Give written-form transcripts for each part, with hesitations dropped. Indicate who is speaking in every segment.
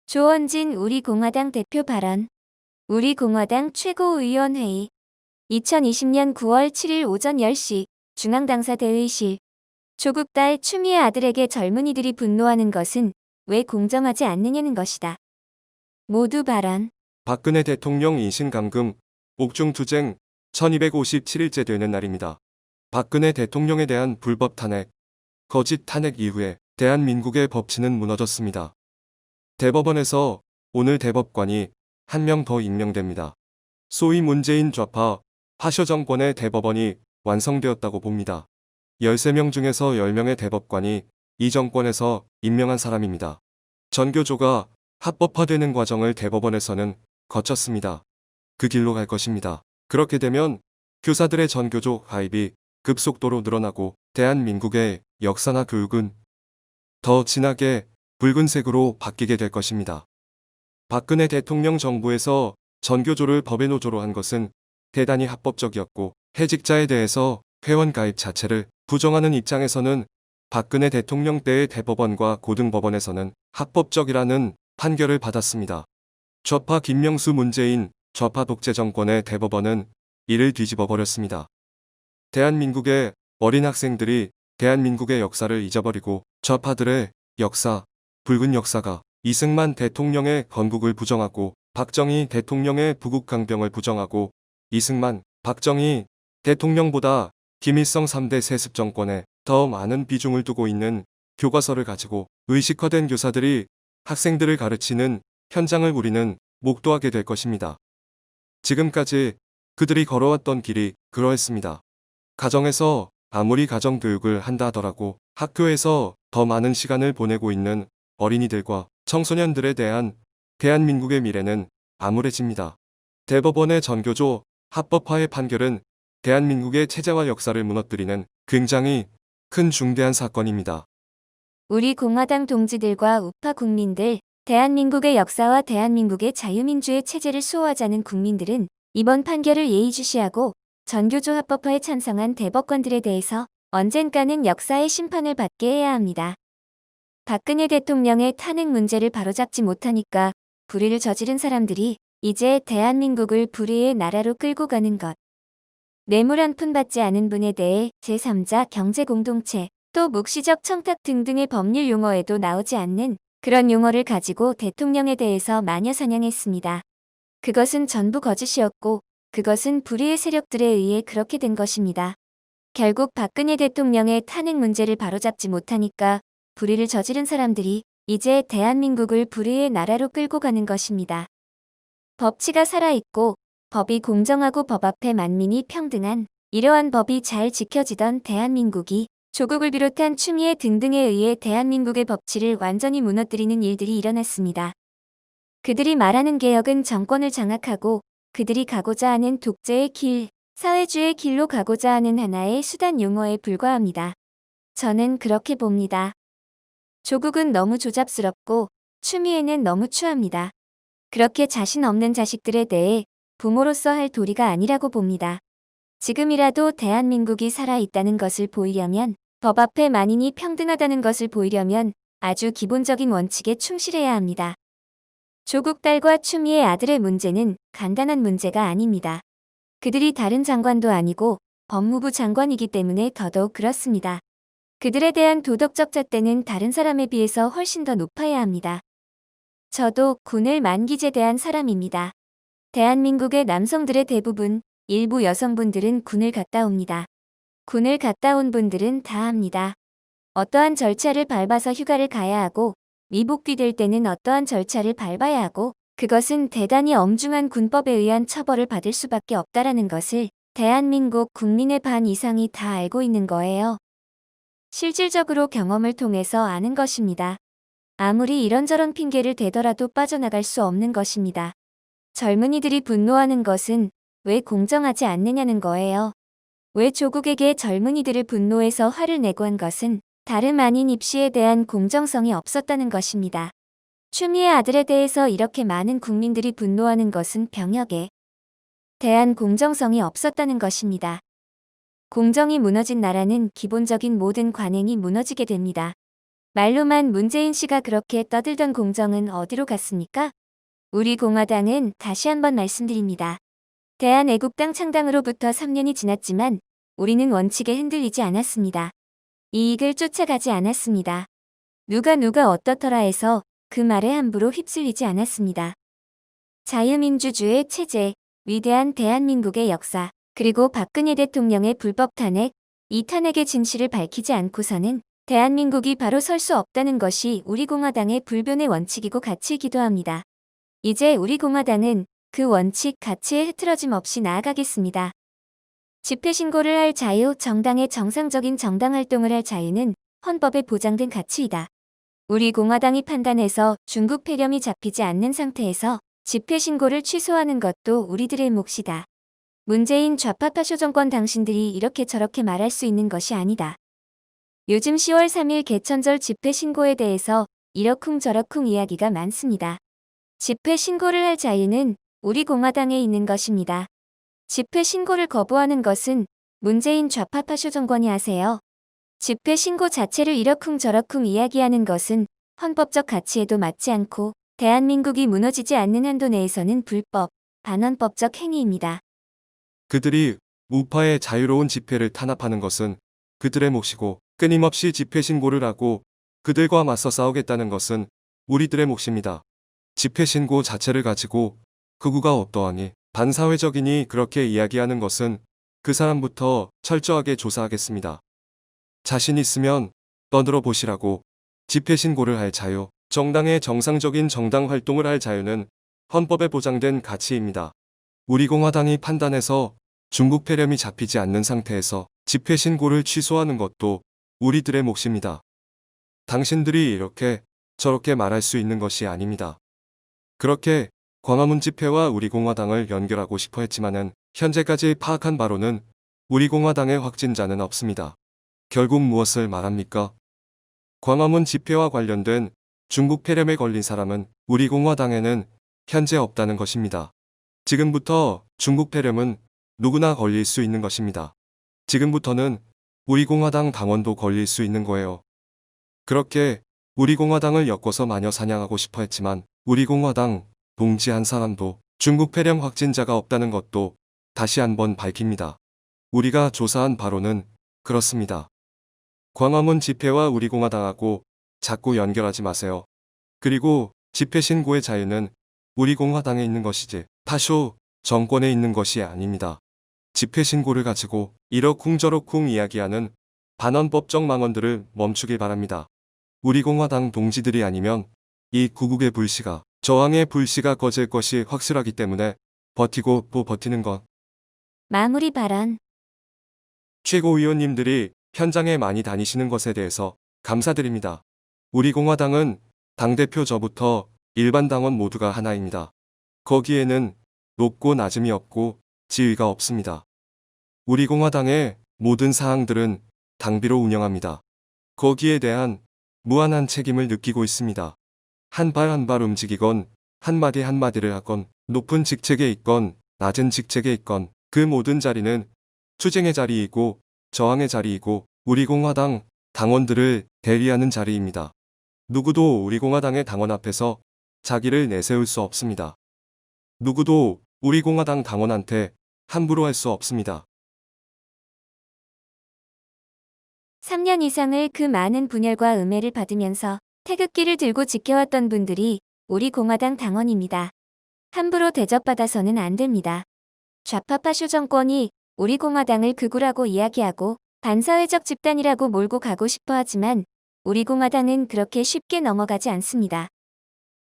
Speaker 1: 조원진 우리공화당 대표 발언. 우리공화당 최고위원회의 2020년 9월 7일 오전 10시 중앙당사 대의실. 조국 딸 추미애 아들에게 젊은이들이 분노하는 것은 왜 공정하지 않느냐는 것이다. 모두 발언.
Speaker 2: 박근혜 대통령 인신 감금, 옥중투쟁 1257일째 되는 날입니다. 박근혜 대통령에 대한 불법 탄핵, 거짓 탄핵 이후에 대한민국의 법치는 무너졌습니다. 대법원에서 오늘 대법관이 한 명 더 임명됩니다. 소위 문재인 좌파 파쇼 정권의 대법원이 완성되었다고 봅니다. 13명 중에서 10명의 대법관이 이 정권에서 임명한 사람입니다. 전교조가 합법화되는 과정을 대법원에서는 거쳤습니다. 그 길로 갈 것입니다. 그렇게 되면 교사들의 전교조 가입이 급속도로 늘어나고 대한민국의 역사나 교육은 더 진하게 붉은색으로 바뀌게 될 것입니다. 박근혜 대통령 정부에서 전교조를 법의 노조로 한 것은 대단히 합법적이었고, 해직자에 대해서 회원 가입 자체를 부정하는 입장에서는 박근혜 대통령 때의 대법원과 고등법원에서는 합법적이라는 판결을 받았습니다. 좌파 김명수 문재인 좌파 독재 정권의 대법원은 이를 뒤집어 버렸습니다. 대한민국의 어린 학생들이 대한민국의 역사를 잊어버리고 좌파들의 역사, 붉은 역사가 이승만 대통령의 건국을 부정하고 박정희 대통령의 부국강병을 부정하고 이승만, 박정희 대통령보다 김일성 3대 세습 정권에 더 많은 비중을 두고 있는 교과서를 가지고 의식화된 교사들이 학생들을 가르치는 현장을 우리는 목도하게 될 것입니다. 지금까지 그들이 걸어왔던 길이 그러했습니다. 가정에서 아무리 가정교육을 한다 하더라도 학교에서 더 많은 시간을 보내고 있는 어린이들과 청소년들에 대한 대한민국의 미래는 암울해집니다. 대법원의 전교조 합법화의 판결은 대한민국의 체제와 역사를 무너뜨리는 굉장히 큰 중대한 사건입니다.
Speaker 1: 우리 공화당 동지들과 우파 국민들, 대한민국의 역사와 대한민국의 자유민주의 체제를 수호하자는 국민들은 이번 판결을 예의주시하고 전교조 합법화에 찬성한 대법관들에 대해서 언젠가는 역사의 심판을 받게 해야 합니다. 박근혜 대통령의 탄핵 문제를 바로잡지 못하니까 불의를 저지른 사람들이 이제 대한민국을 불의의 나라로 끌고 가는 것. 뇌물 한 푼 받지 않은 분에 대해 제3자 경제공동체, 또 묵시적 청탁 등등의 법률 용어에도 나오지 않는 그런 용어를 가지고 대통령에 대해서 마녀사냥했습니다. 그것은 전부 거짓이었고 그것은 불의의 세력들에 의해 그렇게 된 것입니다. 결국 박근혜 대통령의 탄핵 문제를 바로잡지 못하니까 불의를 저지른 사람들이 이제 대한민국을 불의의 나라로 끌고 가는 것입니다. 법치가 살아있고 법이 공정하고 법 앞에 만민이 평등한 이러한 법이 잘 지켜지던 대한민국이 조국을 비롯한 추미애 등등에 의해 대한민국의 법치를 완전히 무너뜨리는 일들이 일어났습니다. 그들이 말하는 개혁은 정권을 장악하고 그들이 가고자 하는 독재의 길, 사회주의의 길로 가고자 하는 하나의 수단 용어에 불과합니다. 저는 그렇게 봅니다. 조국은 너무 조잡스럽고 추미애는 너무 추합니다. 그렇게 자신 없는 자식들에 대해 부모로서 할 도리가 아니라고 봅니다. 지금이라도 대한민국이 살아있다는 것을 보이려면, 법 앞에 만인이 평등하다는 것을 보이려면 아주 기본적인 원칙에 충실해야 합니다. 조국 딸과 추미애 아들의 문제는 간단한 문제가 아닙니다. 그들이 다른 장관도 아니고 법무부 장관이기 때문에 더더욱 그렇습니다. 그들에 대한 도덕적 잣대는 다른 사람에 비해서 훨씬 더 높아야 합니다. 저도 군을 만기제대한 사람입니다. 대한민국의 남성들의 대부분, 일부 여성분들은 군을 갔다 옵니다. 군을 갔다 온 분들은 다 합니다. 어떠한 절차를 밟아서 휴가를 가야 하고 미복귀될 때는 어떠한 절차를 밟아야 하고 그것은 대단히 엄중한 군법에 의한 처벌을 받을 수밖에 없다라는 것을 대한민국 국민의 반 이상이 다 알고 있는 거예요. 실질적으로 경험을 통해서 아는 것입니다. 아무리 이런저런 핑계를 대더라도 빠져나갈 수 없는 것입니다. 젊은이들이 분노하는 것은 왜 공정하지 않느냐는 거예요. 왜 조국에게 젊은이들을 분노해서 화를 내고 한 것은 다름 아닌 입시에 대한 공정성이 없었다는 것입니다. 추미애 아들에 대해서 이렇게 많은 국민들이 분노하는 것은 병역에 대한 공정성이 없었다는 것입니다. 공정이 무너진 나라는 기본적인 모든 관행이 무너지게 됩니다. 말로만 문재인 씨가 그렇게 떠들던 공정은 어디로 갔습니까? 우리 공화당은 다시 한번 말씀드립니다. 대한애국당 창당으로부터 3년이 지났지만 우리는 원칙에 흔들리지 않았습니다. 이익을 쫓아가지 않았습니다. 누가 어떻더라 해서 그 말에 함부로 휩쓸리지 않았습니다. 자유민주주의 체제, 위대한 대한민국의 역사, 그리고 박근혜 대통령의 불법 탄핵, 이 탄핵의 진실을 밝히지 않고서는 대한민국이 바로 설 수 없다는 것이 우리 공화당의 불변의 원칙이고 가치이기도 합니다. 이제 우리 공화당은 그 원칙, 가치에 흐트러짐 없이 나아가겠습니다. 집회 신고를 할 자유, 정당의 정상적인 정당 활동을 할 자유는 헌법에 보장된 가치이다. 우리 공화당이 판단해서 중국 폐렴이 잡히지 않는 상태에서 집회 신고를 취소하는 것도 우리들의 몫이다. 문재인 좌파 파쇼 정권 당신들이 이렇게 저렇게 말할 수 있는 것이 아니다. 요즘 10월 3일 개천절 집회 신고에 대해서 이러쿵저러쿵 이야기가 많습니다. 집회 신고를 할 자유는 우리 공화당에 있는 것입니다. 집회 신고를 거부하는 것은 문재인 좌파 파쇼 정권이 하세요. 집회 신고 자체를 이러쿵저러쿵 이야기하는 것은 헌법적 가치에도 맞지 않고 대한민국이 무너지지 않는 한도 내에서는 불법, 반헌법적 행위입니다.
Speaker 2: 그들이 우파의 자유로운 집회를 탄압하는 것은 그들의 몫이고 끊임없이 집회 신고를 하고 그들과 맞서 싸우겠다는 것은 우리들의 몫입니다. 집회 신고 자체를 가지고 극우가 어떠하니 반사회적이니 그렇게 이야기하는 것은 그 사람부터 철저하게 조사하겠습니다. 자신 있으면 떠들어 보시라고. 집회 신고를 할 자유, 정당의 정상적인 정당 활동을 할 자유는 헌법에 보장된 가치입니다. 우리 공화당이 판단해서 중국 폐렴이 잡히지 않는 상태에서 집회 신고를 취소하는 것도 우리들의 몫입니다. 당신들이 이렇게 저렇게 말할 수 있는 것이 아닙니다. 그렇게 광화문 집회와 우리 공화당을 연결하고 싶어 했지만은 현재까지 파악한 바로는 우리 공화당의 확진자는 없습니다. 결국 무엇을 말합니까? 광화문 집회와 관련된 중국 폐렴에 걸린 사람은 우리 공화당에는 현재 없다는 것입니다. 지금부터 중국 폐렴은 누구나 걸릴 수 있는 것입니다. 지금부터는 우리 공화당 당원도 걸릴 수 있는 거예요. 그렇게 우리 공화당을 엮어서 마녀 사냥하고 싶어 했지만 우리 공화당 동지 한 사람도 중국 폐렴 확진자가 없다는 것도 다시 한번 밝힙니다. 우리가 조사한 바로는 그렇습니다. 광화문 집회와 우리 공화당하고 자꾸 연결하지 마세요. 그리고 집회 신고의 자유는 우리 공화당에 있는 것이지 파쇼 정권에 있는 것이 아닙니다. 집회 신고를 가지고 이러쿵저러쿵 이야기하는 반헌법적 망언들을 멈추길 바랍니다. 우리 공화당 동지들이 아니면 이 구국의 불씨가, 저항의 불씨가 꺼질 것이 확실하기 때문에 버티고 또 버티는 것.
Speaker 1: 마무리 발언.
Speaker 2: 최고위원님들이 현장에 많이 다니시는 것에 대해서 감사드립니다. 우리 공화당은 당대표 저부터 일반 당원 모두가 하나입니다. 거기에는 높고 낮음이 없고 지위가 없습니다. 우리 공화당의 모든 사항들은 당비로 운영합니다. 거기에 대한 무한한 책임을 느끼고 있습니다. 한 발 한 발 움직이건 한마디 한마디를 하건 높은 직책에 있건 낮은 직책에 있건 그 모든 자리는 투쟁의 자리이고 저항의 자리이고 우리 공화당 당원들을 대리하는 자리입니다. 누구도 우리 공화당의 당원 앞에서 자기를 내세울 수 없습니다. 누구도 우리 공화당 당원한테 함부로 할 수 없습니다.
Speaker 1: 3년 이상을 그 많은 분열과 음해를 받으면서 태극기를 들고 지켜왔던 분들이 우리 공화당 당원입니다. 함부로 대접받아서는 안 됩니다. 좌파 파쇼 정권이 우리 공화당을 극우라고 이야기하고 반사회적 집단이라고 몰고 가고 싶어 하지만 우리 공화당은 그렇게 쉽게 넘어가지 않습니다.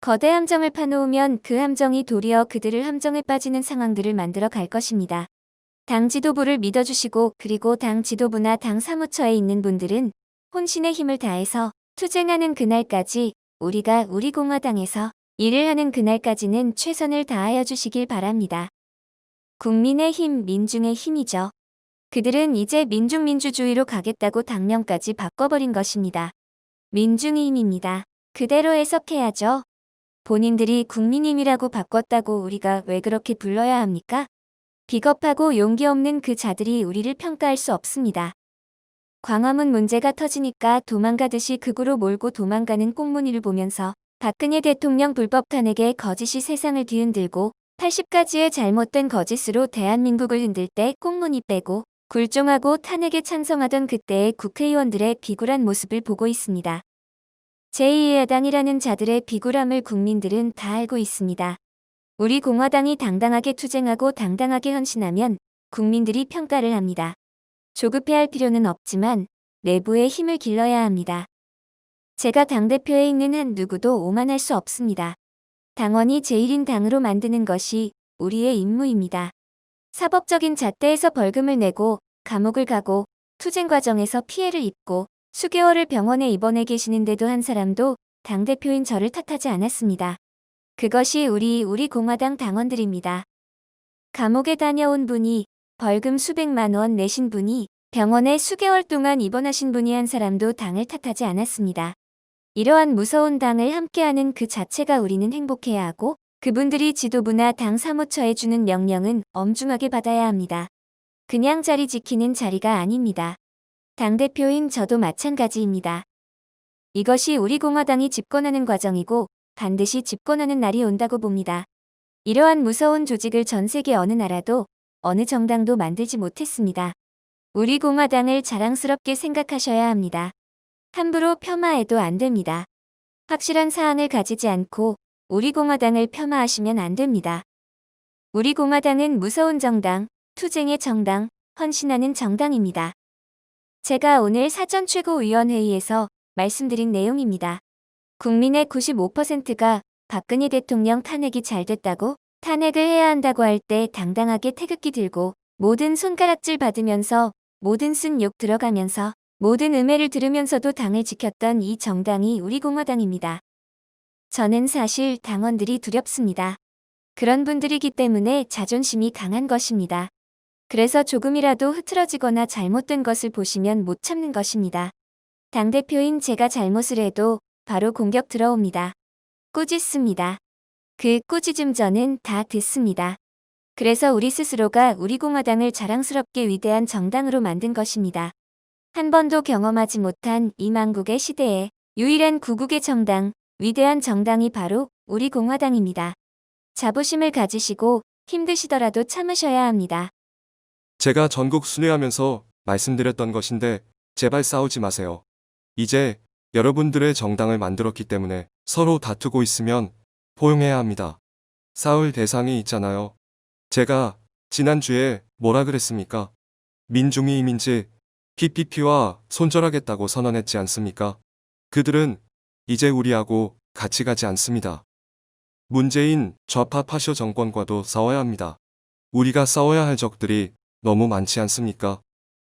Speaker 1: 거대 함정을 파놓으면 그 함정이 도리어 그들을 함정에 빠지는 상황들을 만들어 갈 것입니다. 당 지도부를 믿어주시고 그리고 당 지도부나 당 사무처에 있는 분들은 혼신의 힘을 다해서 투쟁하는 그날까지 우리가 우리 공화당에서 일을 하는 그날까지는 최선을 다하여 주시길 바랍니다. 국민의 힘, 민중의 힘이죠. 그들은 이제 민중민주주의로 가겠다고 당명까지 바꿔버린 것입니다. 민중의 힘입니다. 그대로 해석해야죠. 본인들이 국민힘이라고 바꿨다고 우리가 왜 그렇게 불러야 합니까? 비겁하고 용기 없는 그 자들이 우리를 평가할 수 없습니다. 광화문 문제가 터지니까 도망가듯이 극으로 몰고 도망가는 꽁무니를 보면서 박근혜 대통령 불법 탄핵에 거짓이 세상을 뒤흔들고 80가지의 잘못된 거짓으로 대한민국을 흔들 때 꽁무니 빼고 굴종하고 탄핵에 찬성하던 그때의 국회의원들의 비굴한 모습을 보고 있습니다. 제2의 야당이라는 자들의 비굴함을 국민들은 다 알고 있습니다. 우리 공화당이 당당하게 투쟁하고 당당하게 헌신하면 국민들이 평가를 합니다. 조급해할 필요는 없지만 내부의 힘을 길러야 합니다. 제가 당대표에 있는 한 누구도 오만할 수 없습니다. 당원이 제1인 당으로 만드는 것이 우리의 임무입니다. 사법적인 잣대에서 벌금을 내고 감옥을 가고 투쟁 과정에서 피해를 입고 수개월을 병원에 입원해 계시는데도 한 사람도 당대표인 저를 탓하지 않았습니다. 그것이 우리 공화당 당원들입니다. 감옥에 다녀온 분이 벌금 수백만 원 내신 분이 병원에 수개월 동안 입원하신 분이 한 사람도 당을 탓하지 않았습니다. 이러한 무서운 당을 함께하는 그 자체가 우리는 행복해야 하고 그분들이 지도부나 당 사무처에 주는 명령은 엄중하게 받아야 합니다. 그냥 자리 지키는 자리가 아닙니다. 당대표인 저도 마찬가지입니다. 이것이 우리 공화당이 집권하는 과정이고 반드시 집권하는 날이 온다고 봅니다. 이러한 무서운 조직을 전 세계 어느 나라도 어느 정당도 만들지 못했습니다. 우리 공화당을 자랑스럽게 생각하셔야 합니다. 함부로 폄하해도 안 됩니다. 확실한 사안을 가지지 않고 우리 공화당을 폄하하시면 안 됩니다. 우리 공화당은 무서운 정당, 투쟁의 정당, 헌신하는 정당입니다. 제가 오늘 사전 최고위원회의에서 말씀드린 내용입니다. 국민의 95%가 박근혜 대통령 탄핵이 잘 됐다고 탄핵을 해야 한다고 할 때 당당하게 태극기 들고 모든 손가락질 받으면서 모든 쓴 욕 들어가면서 모든 음해를 들으면서도 당을 지켰던 이 정당이 우리 공화당입니다. 저는 사실 당원들이 두렵습니다. 그런 분들이기 때문에 자존심이 강한 것입니다. 그래서 조금이라도 흐트러지거나 잘못된 것을 보시면 못 참는 것입니다. 당대표인 제가 잘못을 해도 바로 공격 들어옵니다. 꾸짖습니다. 그 꾸짖음 저는 다 듣습니다. 그래서 우리 스스로가 우리 공화당을 자랑스럽게 위대한 정당으로 만든 것입니다. 한 번도 경험하지 못한 이 만국의 시대에 유일한 구국의 정당, 위대한 정당이 바로 우리 공화당입니다. 자부심을 가지시고 힘드시더라도 참으셔야 합니다.
Speaker 2: 제가 전국 순회하면서 말씀드렸던 것인데 제발 싸우지 마세요. 이제 여러분들의 정당을 만들었기 때문에 서로 다투고 있으면 포용해야 합니다. 싸울 대상이 있잖아요. 제가 지난주에 뭐라 그랬습니까? 민중이 이민지 PPP와 손절하겠다고 선언했지 않습니까? 그들은 이제 우리하고 같이 가지 않습니다. 문재인 좌파 파쇼 정권과도 싸워야 합니다. 우리가 싸워야 할 적들이 너무 많지 않습니까?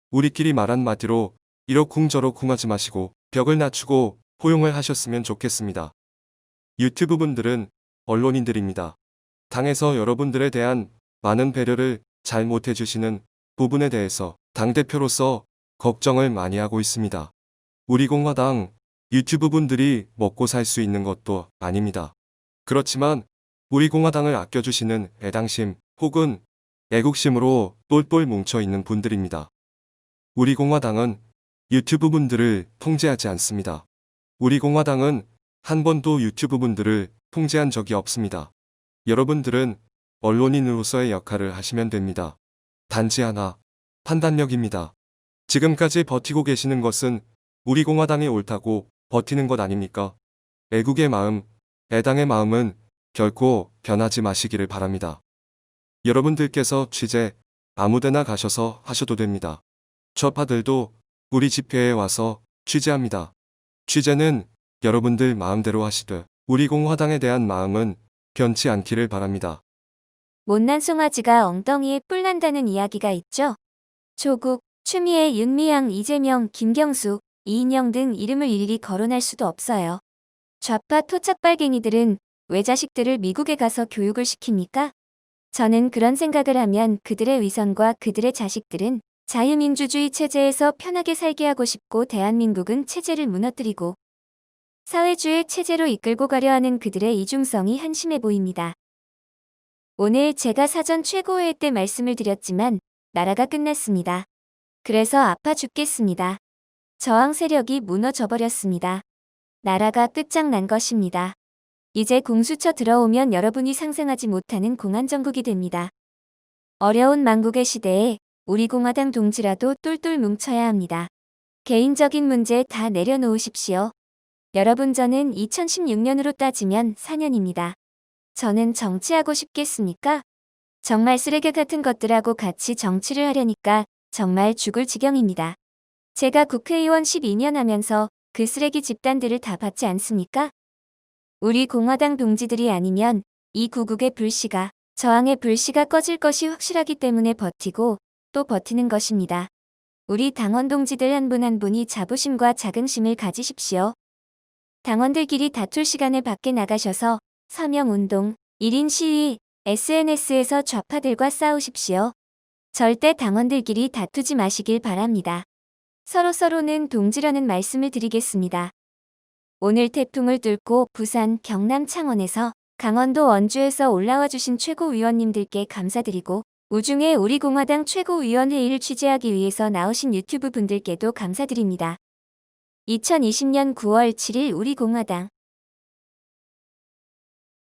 Speaker 2: 우리끼리 말 한마디로 이러쿵저러쿵 하지 마시고 벽을 낮추고 포용을 하셨으면 좋겠습니다. 유튜브 분들은 언론인들입니다. 당에서 여러분들에 대한 많은 배려를 잘 못해주시는 부분에 대해서 당대표로서 걱정을 많이 하고 있습니다. 우리 공화당 유튜브 분들이 먹고 살 수 있는 것도 아닙니다. 그렇지만 우리 공화당을 아껴주시는 애당심 혹은 애국심으로 똘똘 뭉쳐있는 분들입니다. 우리 공화당은 유튜브 분들을 통제하지 않습니다. 우리 공화당은 한 번도 유튜브 분들을 통제한 적이 없습니다. 여러분들은 언론인으로서의 역할을 하시면 됩니다. 단지 하나, 판단력입니다. 지금까지 버티고 계시는 것은 우리 공화당이 옳다고 버티는 것 아닙니까? 애국의 마음, 애당의 마음은 결코 변하지 마시기를 바랍니다. 여러분들께서 취재 아무데나 가셔서 하셔도 됩니다. 좌파들도 우리 집회에 와서 취재합니다. 취재는 여러분들 마음대로 하시되 우리 공화당에 대한 마음은 변치 않기를 바랍니다.
Speaker 1: 못난 송아지가 엉덩이에 뿔 난다는 이야기가 있죠. 조국, 추미애, 윤미향, 이재명, 김경수, 이인영 등 이름을 일일이 거론할 수도 없어요. 좌파 토착발갱이들은 왜 자식들을 미국에 가서 교육을 시킵니까? 저는 그런 생각을 하면 그들의 위선과 그들의 자식들은 자유민주주의 체제에서 편하게 살게 하고 싶고 대한민국은 체제를 무너뜨리고 사회주의 체제로 이끌고 가려 하는 그들의 이중성이 한심해 보입니다. 오늘 제가 사전 최고회의 때 말씀을 드렸지만 나라가 끝났습니다. 그래서 아파 죽겠습니다. 저항 세력이 무너져 버렸습니다. 나라가 끝장난 것입니다. 이제 공수처 들어오면 여러분이 상상하지 못하는 공안정국이 됩니다. 어려운 망국의 시대에 우리 공화당 동지라도 똘똘 뭉쳐야 합니다. 개인적인 문제 다 내려놓으십시오. 여러분, 저는 2016년으로 따지면 4년입니다. 저는 정치하고 싶겠습니까? 정말 쓰레기 같은 것들하고 같이 정치를 하려니까 정말 죽을 지경입니다. 제가 국회의원 12년 하면서 그 쓰레기 집단들을 다 봤지 않습니까? 우리 공화당 동지들이 아니면 이 구국의 불씨가, 저항의 불씨가 꺼질 것이 확실하기 때문에 버티고 또 버티는 것입니다. 우리 당원 동지들 한 분 한 분이 자부심과 자긍심을 가지십시오. 당원들끼리 다툴 시간에 밖에 나가셔서 서명운동, 1인 시위, SNS에서 좌파들과 싸우십시오. 절대 당원들끼리 다투지 마시길 바랍니다. 서로서로는 동지라는 말씀을 드리겠습니다. 오늘 태풍을 뚫고 부산, 경남, 창원에서, 강원도, 원주에서 올라와 주신 최고위원님들께 감사드리고 우중에 우리 공화당 최고위원회의를 취재하기 위해서 나오신 유튜브 분들께도 감사드립니다. 2020년 9월 7일 우리 공화당